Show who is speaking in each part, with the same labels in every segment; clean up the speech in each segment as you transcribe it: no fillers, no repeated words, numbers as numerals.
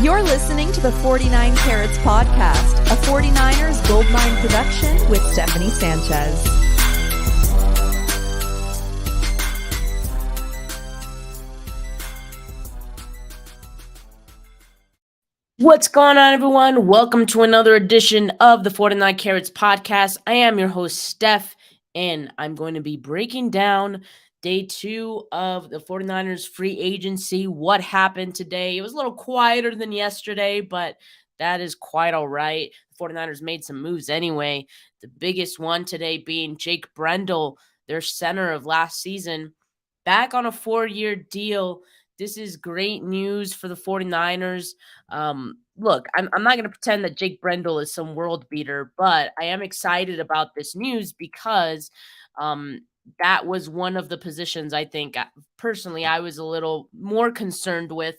Speaker 1: You're listening to the 49 Carats Podcast, a 49ers Goldmine production with Stephanie Sanchez.
Speaker 2: What's going on, everyone? Welcome to another edition of the 49 Carats Podcast. I am your host, Steph, and I'm going to be breaking down day 2 of the 49ers free agency. What happened today? It was a little quieter than yesterday, but that is quite all right. The 49ers made some moves anyway. The biggest one today being Jake Brendel, their center of last season, back on a 4-year deal. This is great news for the 49ers. Look, I'm not going to pretend that Jake Brendel is some world beater, but I am excited about this news because that was one of the positions I think personally I was a little more concerned with.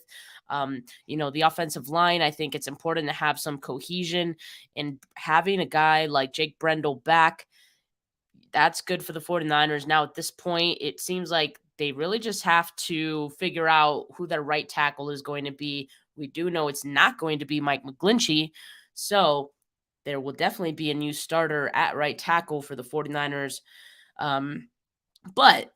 Speaker 2: The offensive line, I think it's important to have some cohesion, and having a guy like Jake Brendel back, that's good for the 49ers. Now, at this point, it seems like they really just have to figure out who their right tackle is going to be. We do know it's not going to be Mike McGlinchey, so there will definitely be a new starter at right tackle for the 49ers. But,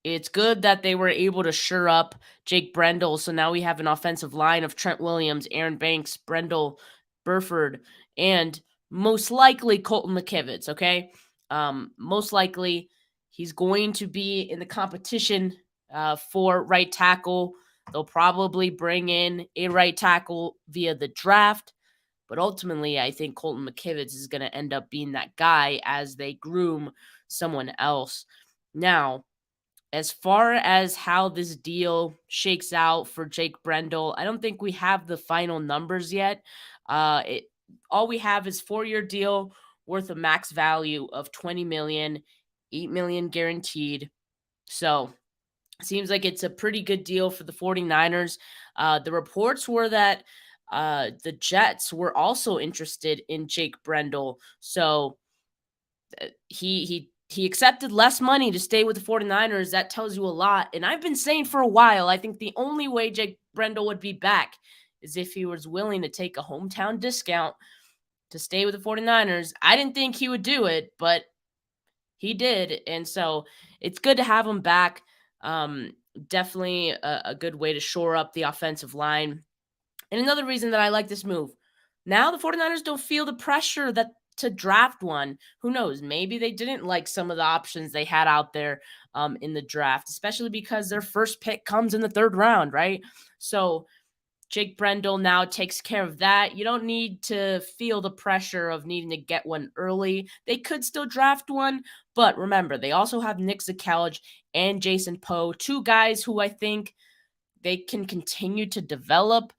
Speaker 2: it's good that they were able to shore up Jake Brendel. So now we have an offensive line of Trent Williams, Aaron Banks, Brendel, Burford, and most likely Colton McKivitz, okay? Most likely he's going to be in the competition for right tackle. They'll probably bring in a right tackle via the draft. But ultimately, I think Colton McKivitz is going to end up being that guy as they groom someone else. Now, as far as how this deal shakes out for Jake Brendel, I don't think we have the final numbers yet. All we have is 4-year deal worth a max value of $20 million, $8 million guaranteed. So seems like it's a pretty good deal for the 49ers. The reports were that the Jets were also interested in Jake Brendel. So he accepted less money to stay with the 49ers. That tells you a lot. And I've been saying for a while, I think the only way Jake Brendel would be back is if he was willing to take a hometown discount to stay with the 49ers. I didn't think he would do it, but he did. And so it's good to have him back. Definitely a good way to shore up the offensive line. And another reason that I like this move, now the 49ers don't feel the pressure to draft one. Who knows? Maybe they didn't like some of the options they had out there in the draft, especially because their first pick comes in the 3rd round, right? So Jake Brendel now takes care of that. You don't need to feel the pressure of needing to get one early. They could still draft one, but remember, they also have Nick Zakelj and Jason Poe, 2 guys who I think they can continue to develop.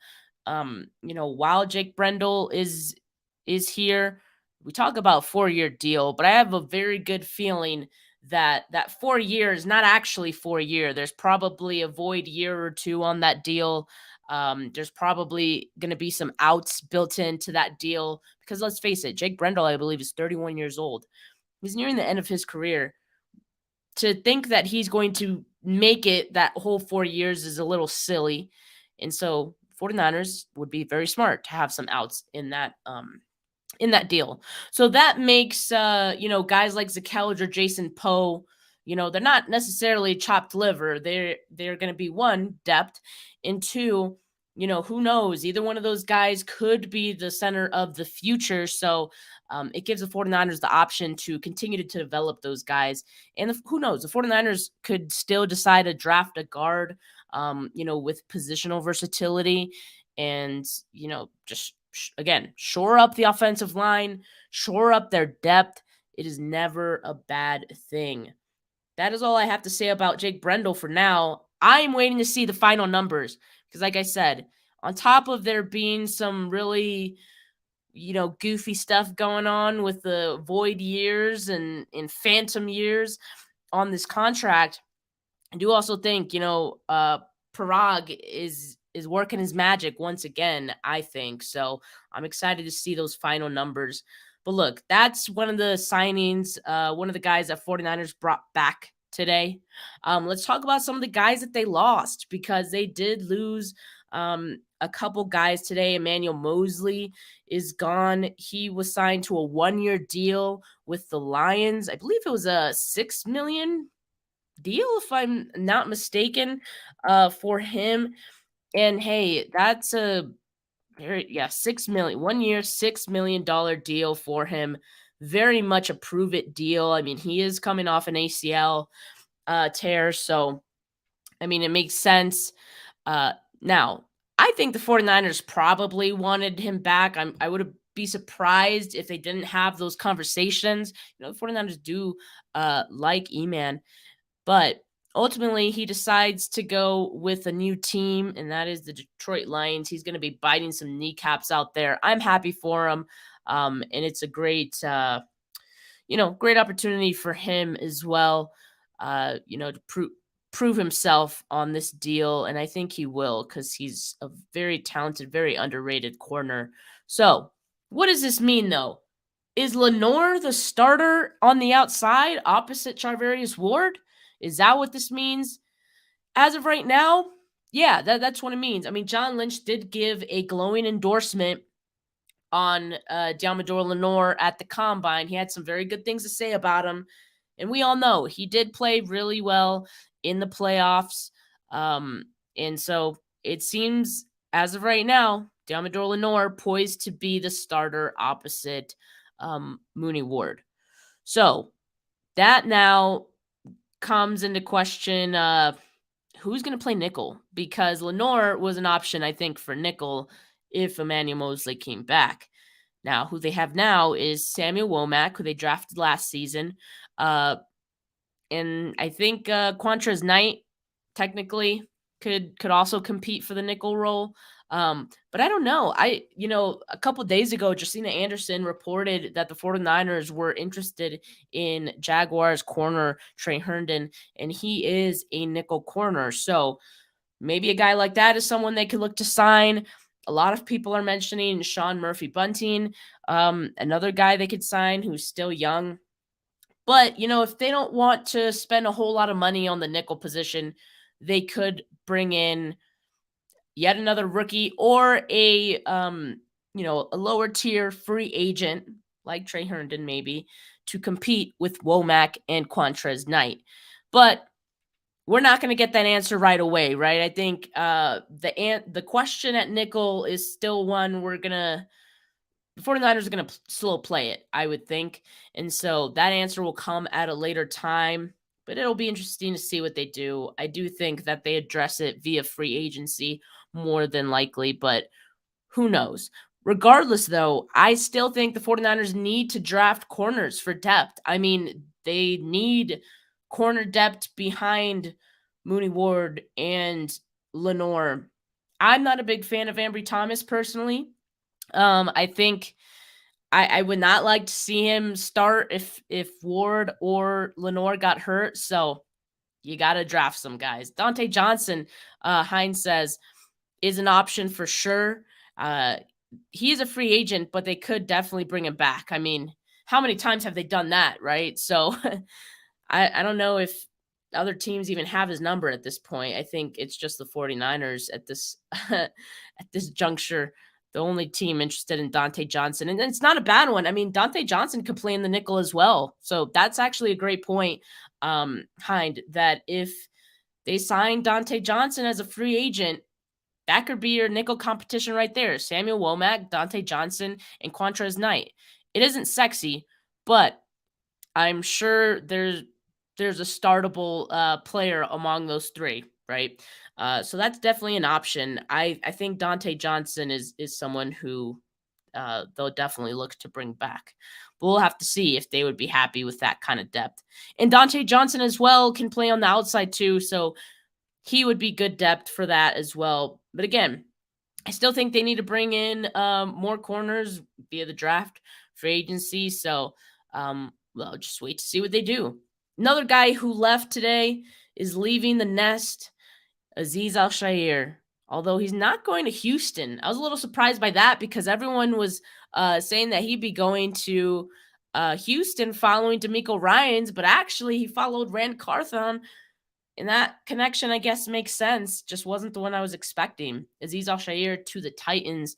Speaker 2: While Jake Brendel is here, we talk about 4-year deal, but I have a very good feeling that 4 years is not actually 4 year. There's probably a void year or 2 on that deal. There's probably going to be some outs built into that deal because let's face it, Jake Brendel, I believe, is 31 years old. He's nearing the end of his career. To think that he's going to make it that whole 4 years is a little silly. And so 49ers would be very smart to have some outs in that deal. So that makes guys like Zakelj or Jason Poe, they're not necessarily chopped liver. They're going to be, 1, depth, and 2, who knows? Either one of those guys could be the center of the future. So it gives the 49ers the option to continue to develop those guys. And who knows? The 49ers could still decide to draft a guard, with positional versatility and, just again, shore up the offensive line, shore up their depth. It is never a bad thing. That is all I have to say about Jake Brendel for now. I am waiting to see the final numbers because, like I said, on top of there being some really, goofy stuff going on with the void years and phantom years on this contract, I do also think, Parag is working his magic once again, I think. So I'm excited to see those final numbers. But look, that's one of the signings, one of the guys that 49ers brought back today. Let's talk about some of the guys that they lost because they did lose A couple guys today. Emmanuel Mosley is gone. He was signed to a 1-year deal with the Lions. I believe it was a $6 million deal, if I'm not mistaken, for him. And hey, that's a 6 million, 1 year, $6 million deal for him. Very much a prove it deal. I mean, he is coming off an ACL tear, so I mean, it makes sense. Now, I think the 49ers probably wanted him back. I would be surprised if they didn't have those conversations. The 49ers do like E-Man, but ultimately he decides to go with a new team, and that is the Detroit Lions. He's going to be biting some kneecaps out there. I'm happy for him, and it's a great, great opportunity for him as well, to prove himself on this deal, and I think he will because he's a very talented, very underrated corner. So, what does this mean, though? Is Lenoir the starter on the outside opposite Charvarius Ward? Is that what this means? As of right now, yeah, that's what it means. I mean, John Lynch did give a glowing endorsement on Diamador Lenoir at the Combine. He had some very good things to say about him. And we all know he did play really well in the playoffs. And so it seems, as of right now, Diamador Lenoir poised to be the starter opposite Mooney Ward. So that now comes into question who's going to play nickel, because Lenoir was an option, I think, for nickel if Emmanuel Mosley came back. Now, who they have now is Samuel Womack, who they drafted last season. And I think Quantrez Knight technically could also compete for the nickel role. But I don't know. A couple days ago, Josina Anderson reported that the 49ers were interested in Jaguars corner Trey Herndon, and he is a nickel corner. So maybe a guy like that is someone they could look to sign. A lot of people are mentioning Sean Murphy-Bunting, another guy they could sign who's still young. But, if they don't want to spend a whole lot of money on the nickel position, they could bring in yet another rookie or a lower tier free agent like Trey Herndon maybe to compete with Womack and Quantrez Knight. But we're not going to get that answer right away, right? I think the question at nickel is still one the 49ers are going to slow play it, I would think. And so that answer will come at a later time, but it'll be interesting to see what they do. I do think that they address it via free agency more than likely, but who knows? Regardless, though, I still think the 49ers need to draft corners for depth. I mean, they need corner depth behind Mooney Ward and Lenoir. I'm not a big fan of Ambry Thomas personally. I think I would not like to see him start if Ward or Lenoir got hurt. So you got to draft some guys. Dante Johnson, Hines says, is an option for sure. He's a free agent, but they could definitely bring him back. I mean, how many times have they done that, right? So I don't know if other teams even have his number at this point. I think it's just the 49ers at this at this juncture, the only team interested in Dante Johnson. And it's not a bad one. I mean, Dante Johnson could play in the nickel as well. So that's actually a great point, Hind, that if they sign Dante Johnson as a free agent, that could be your nickel competition right there. Samuel Womack, Dante Johnson, and Quantrez Knight. It isn't sexy, but I'm sure there's a startable player among those three, right? So that's definitely an option. I think Dante Johnson is someone who they'll definitely look to bring back. But we'll have to see if they would be happy with that kind of depth. And Dante Johnson as well can play on the outside too, so he would be good depth for that as well. But again, I still think they need to bring in more corners via the draft, free agency. So, well, just wait to see what they do. Another guy who left today is leaving the nest, Azeez Al-Shaair. Although he's not going to Houston. I was a little surprised by that because everyone was saying that he'd be going to Houston following DeMeco Ryans, but actually he followed Rand Carthon And that connection, I guess, makes sense. Just wasn't the one I was expecting. Aziz Al-Shaair to the Titans.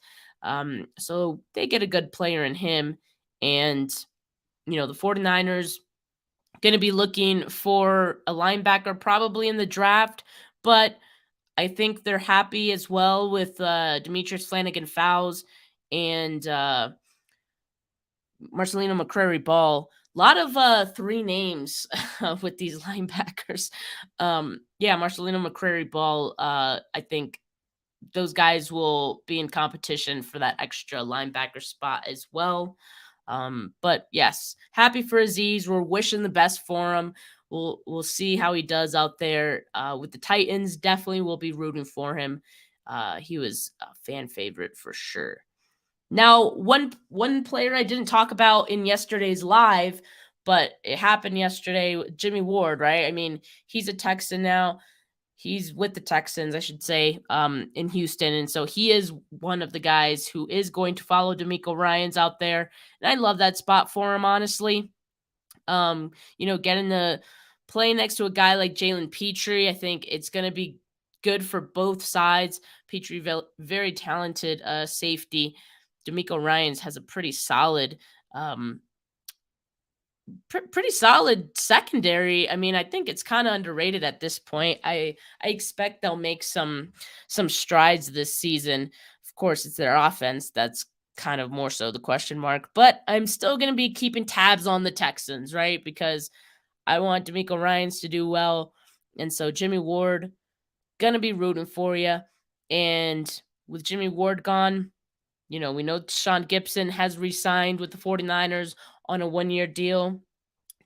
Speaker 2: So they get a good player in him. And, the 49ers going to be looking for a linebacker probably in the draft. But I think they're happy as well with Demetrius Flanagan-Fowles and Marcelino McCrary-Ball. A lot of three names with these linebackers. Marcelino McCrary-Ball, I think those guys will be in competition for that extra linebacker spot as well. But yes, happy for Aziz. We're wishing the best for him. We'll see how he does out there with the Titans. Definitely will be rooting for him. He was a fan favorite for sure. Now, one player I didn't talk about in yesterday's live, but it happened yesterday, Jimmy Ward, right? I mean, he's a Texan now. He's with the Texans, I should say, in Houston. And so he is one of the guys who is going to follow DeMeco Ryans out there. And I love that spot for him, honestly. Getting to play next to a guy like Jalen Petrie, I think it's going to be good for both sides. Petrie, very talented safety. DeMeco Ryans has a pretty solid pretty solid secondary. I mean, I think it's kind of underrated at this point. I expect they'll make some strides this season. Of course, it's their offense that's kind of more so the question mark, but I'm still going to be keeping tabs on the Texans, right? Because I want DeMeco Ryans to do well. And so Jimmy Ward, going to be rooting for you. And with Jimmy Ward gone, we know Sean Gibson has re-signed with the 49ers on a 1-year deal.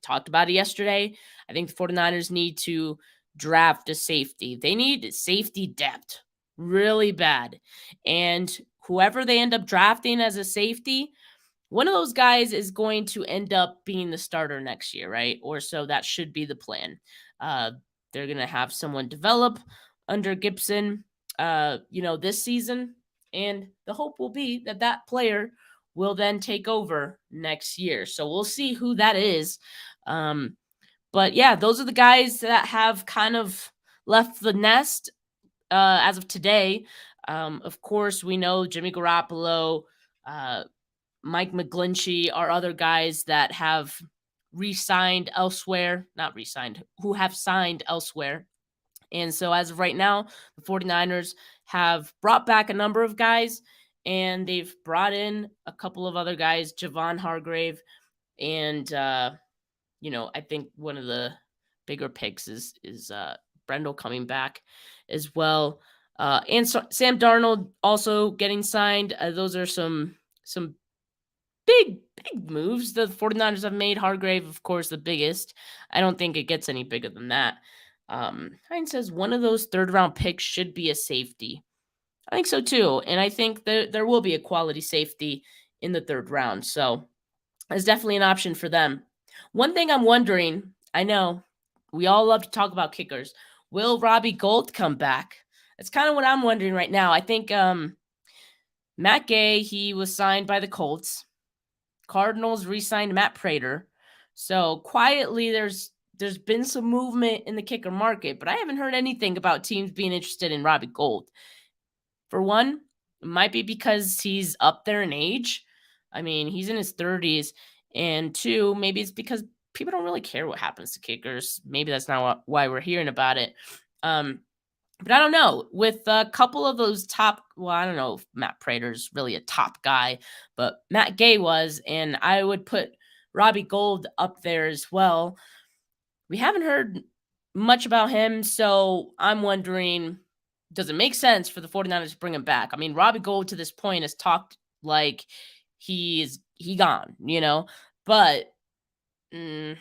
Speaker 2: Talked about it yesterday. I think the 49ers need to draft a safety. They need safety depth really bad. And whoever they end up drafting as a safety, one of those guys is going to end up being the starter next year, right? Or so that should be the plan. They're going to have someone develop under Gibson, this season. And the hope will be that that player will then take over next year. So we'll see who that is. But yeah, those are the guys that have kind of left the nest as of today. Of course, we know Jimmy Garoppolo, Mike McGlinchey are other guys that have re-signed elsewhere, not re-signed, who have signed elsewhere. And so as of right now, the 49ers have brought back a number of guys, and they've brought in a couple of other guys, Javon Hargrave, and I think one of the bigger picks is Brendel coming back as well. And so Sam Darnold also getting signed. Those are some big moves the 49ers have made. Hargrave, of course, the biggest. I don't think it gets any bigger than that. Hines says one of those third-round picks should be a safety. I think so too, and I think that there will be a quality safety in the third round. So it's definitely an option for them. One thing I'm wondering, I know we all love to talk about kickers. Will Robbie Gould come back? That's kind of what I'm wondering right now. I think Matt Gay, he was signed by the Colts. Cardinals re-signed Matt Prater. So quietly, there's been some movement in the kicker market, but I haven't heard anything about teams being interested in Robbie Gould. For one, it might be because he's up there in age. I mean, he's in his 30s. And two, maybe it's because people don't really care what happens to kickers. Maybe that's not why we're hearing about it. But I don't know. With a couple of those top, well, I don't know if Matt Prater's really a top guy, but Matt Gay was, and I would put Robbie Gould up there as well. We haven't heard much about him, so I'm wondering, does it make sense for the 49ers to bring him back? I mean, Robbie Gould to this point has talked like he gone, but I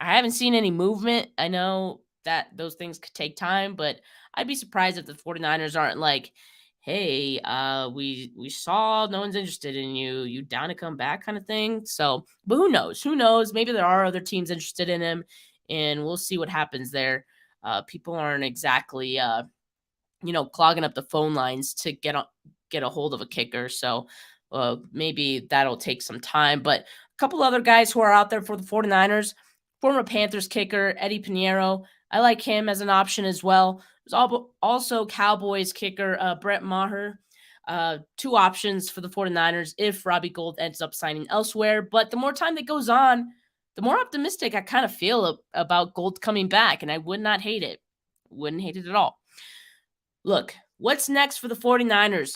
Speaker 2: haven't seen any movement. I know that those things could take time, but I'd be surprised if the 49ers aren't like, hey, we saw no one's interested in you. You down to come back kind of thing. So, but who knows? Who knows? Maybe there are other teams interested in him, and we'll see what happens there. People aren't exactly, clogging up the phone lines to get a hold of a kicker. So maybe that'll take some time. But a couple other guys who are out there for the 49ers, former Panthers kicker Eddie Pinheiro. I like him as an option as well. There's also Cowboys kicker Brett Maher. Two options for the 49ers if Robbie Gould ends up signing elsewhere. But the more time that goes on, the more optimistic I kind of feel about Gould coming back, and I would not hate it. Wouldn't hate it at all. Look, what's next for the 49ers?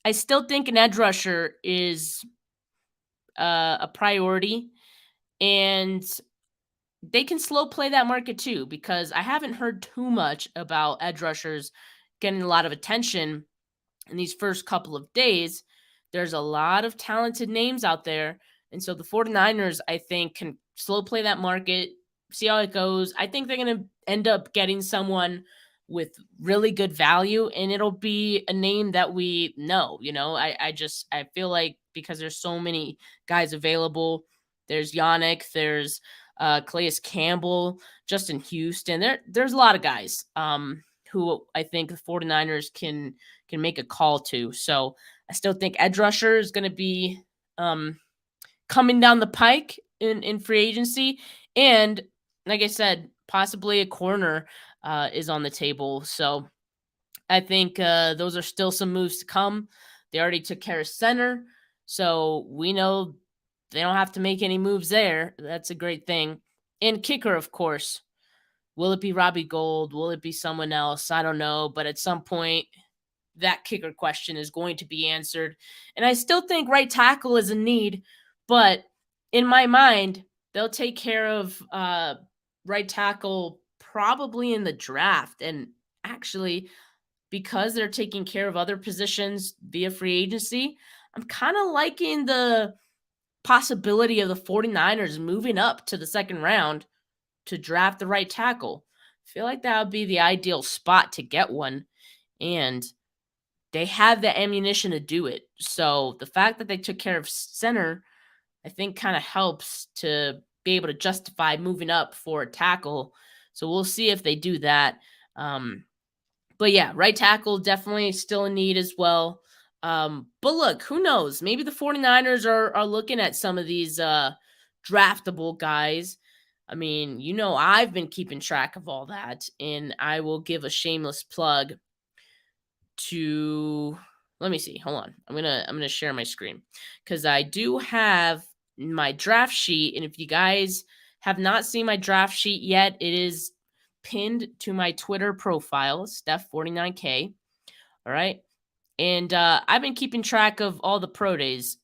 Speaker 2: I still think an edge rusher is a priority, and they can slow play that market too, because I haven't heard too much about edge rushers getting a lot of attention in these first couple of days. There's a lot of talented names out there. And so the 49ers, I think, can slow play that market, see how it goes. I think they're going to end up getting someone with really good value, and it'll be a name that we know. I feel like because there's so many guys available. There's Yannick, there's Calais Campbell, Justin Houston. There's a lot of guys who I think the 49ers can make a call to. So I still think edge rusher is going to be coming down the pike in free agency. And like I said, possibly a corner is on the table. So I think those are still some moves to come. They already took care of center. So we know they don't have to make any moves there. That's a great thing. And kicker, of course. Will it be Robbie Gould? Will it be someone else? I don't know. But at some point, that kicker question is going to be answered. And I still think right tackle is a need. But in my mind, they'll take care of right tackle probably in the draft. And actually, because they're taking care of other positions via free agency, I'm kind of liking the possibility of the 49ers moving up to the second round to draft the right tackle. I feel like that would be the ideal spot to get one. And they have the ammunition to do it. So the fact that they took care of center, I think kind of helps to be able to justify moving up for a tackle. So we'll see if they do that. But yeah, right tackle definitely still in need as well. But look, who knows? Maybe the 49ers are looking at some of these draftable guys. I mean, I've been keeping track of all that, and I will give a shameless plug to, let me see. Hold on. I'm going to share my screen cuz I do have my draft sheet, and if you guys have not seen my draft sheet yet, it is pinned to my Twitter profile, Steph49K. All right. And I've been keeping track of all the pro days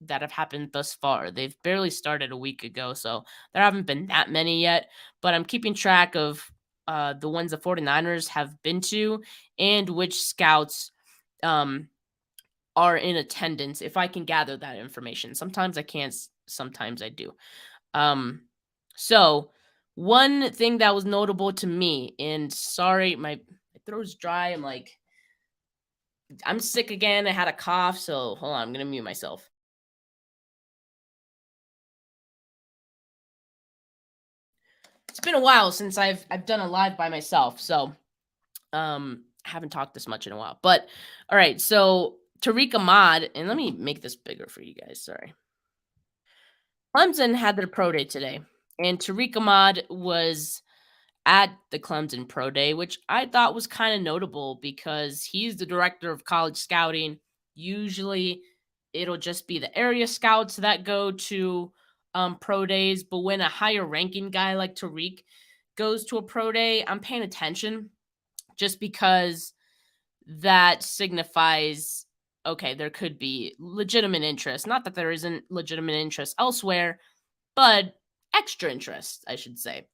Speaker 2: that have happened thus far. They've barely started a week ago, so there haven't been that many yet. But I'm keeping track of the ones the 49ers have been to and which scouts are in attendance, if I can gather that information. Sometimes I can't, sometimes I do. So one thing that was notable to me, and sorry, my throat's dry. I'm sick again. I had a cough, so hold on. I'm going to mute myself. It's been a while since I've done a live by myself, so I haven't talked this much in a while. But all right, so Tariq Ahmad, and let me make this bigger for you guys. Sorry. Clemson had their pro day today, and Tariq Ahmad was at the Clemson Pro Day, which I thought was kind of notable because he's the director of college scouting. Usually it'll just be the area scouts that go to pro days, but when a higher ranking guy like Tariq goes to a pro day, I'm paying attention just because that signifies, okay, there could be legitimate interest. Not that there isn't legitimate interest elsewhere, but extra interest, I should say.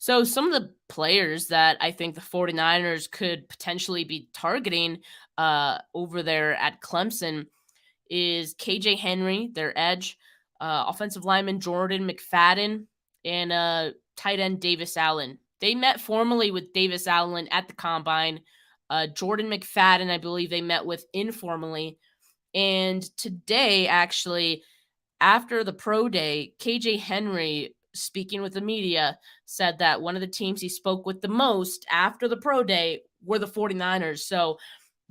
Speaker 2: So some of the players that I think the 49ers could potentially be targeting over there at Clemson is KJ Henry, their edge, offensive lineman Jordan McFadden, and tight end Davis Allen. They met formally with Davis Allen at the Combine. Jordan McFadden, I believe they met with informally. And today, actually, after the pro day, KJ Henry, speaking with the media, said that one of the teams he spoke with the most after the pro day were the 49ers. So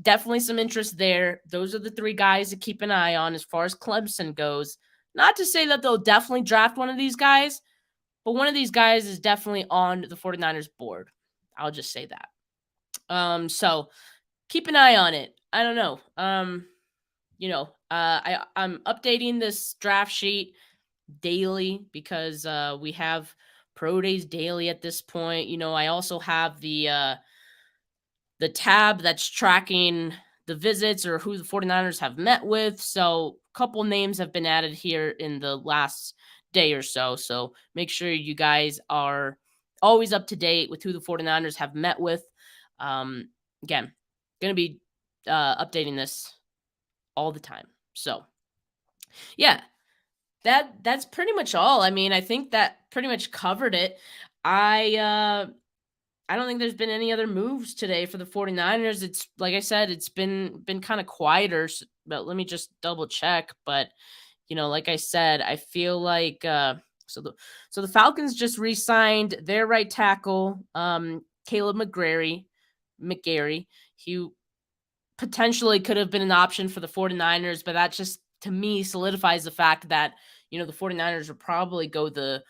Speaker 2: definitely some interest there. Those are the three guys to keep an eye on as far as Clemson goes. Not to say that they'll definitely draft one of these guys, but one of these guys is definitely on the 49ers board. I'll just say that. So keep an eye on it. I don't know. I'm updating this draft sheet daily because we have pro days daily at this point. I also have the tab that's tracking the visits or who the 49ers have met with. So a couple names have been added here in the last day or so. So make sure you guys are always up to date with who the 49ers have met with. Again, going to be updating this all the time. So yeah, that's pretty much all. I mean, I think that pretty much covered it. I don't think there's been any other moves today for the 49ers. It's like I said, it's been kind of quieter, but let me just double check. But like I said, I feel like so the Falcons just re-signed their right tackle, Caleb McGarry. He potentially could have been an option for the 49ers, but that just to me solidifies the fact that the 49ers would probably go the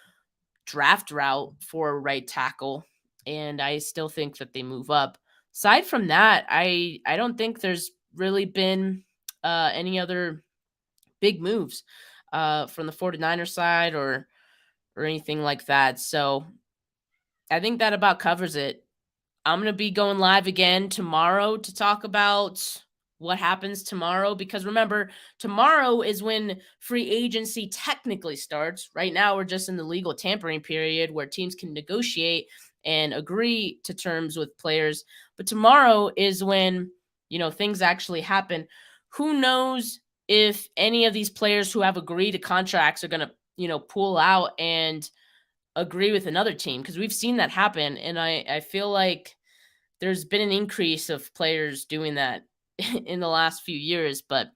Speaker 2: draft route for a right tackle, and I still think that they move up. Aside from that, I don't think there's really been any other big moves from the 49ers side or anything like that. So I think that about covers it. I'm going to be going live again tomorrow to talk about what happens tomorrow, because remember, tomorrow is when free agency technically starts. Right now, we're just in the legal tampering period where teams can negotiate and agree to terms with players. But tomorrow is when, things actually happen. Who knows if any of these players who have agreed to contracts are going to, pull out and agree with another team, because we've seen that happen. And I feel like there's been an increase of players doing that in the last few years, but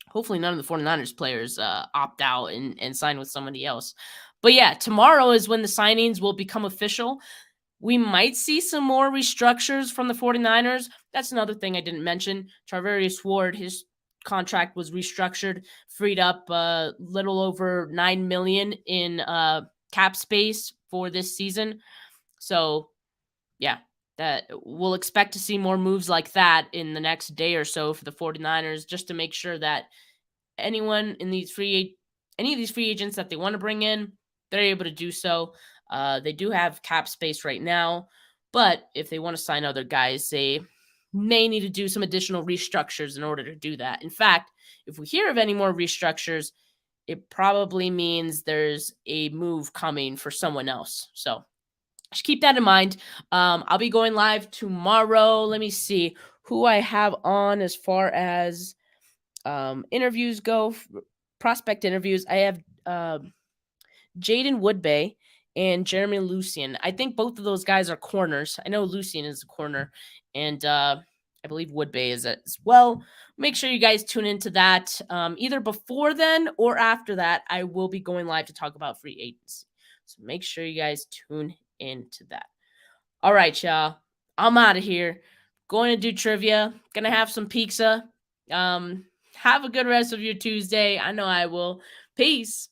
Speaker 2: hopefully none of the 49ers players opt out and sign with somebody else. But yeah, tomorrow is when the signings will become official. We might see some more restructures from the 49ers. That's another thing I didn't mention. Charvarius Ward, his contract was restructured, freed up a little over $9 million in cap space for this season. So yeah, that we'll expect to see more moves like that in the next day or so for the 49ers, just to make sure that any of these free agents that they want to bring in, they're able to do so. They do have cap space right now, but if they want to sign other guys, they may need to do some additional restructures in order to do that. In fact, if we hear of any more restructures, it probably means there's a move coming for someone else. So just keep that in mind. I'll be going live tomorrow. Let me see who I have on as far as interviews go, prospect interviews. I have Jaden Woodbay and Jeremy Lucien. I think both of those guys are corners. I know Lucien is a corner, and I believe Woodbay is as well. Make sure you guys tune into that. Either before then or after that, I will be going live to talk about free agency. So make sure you guys tune into that. All right, y'all. I'm out of here. Going to do trivia. Gonna have some pizza. Have a good rest of your Tuesday. I know I will. Peace.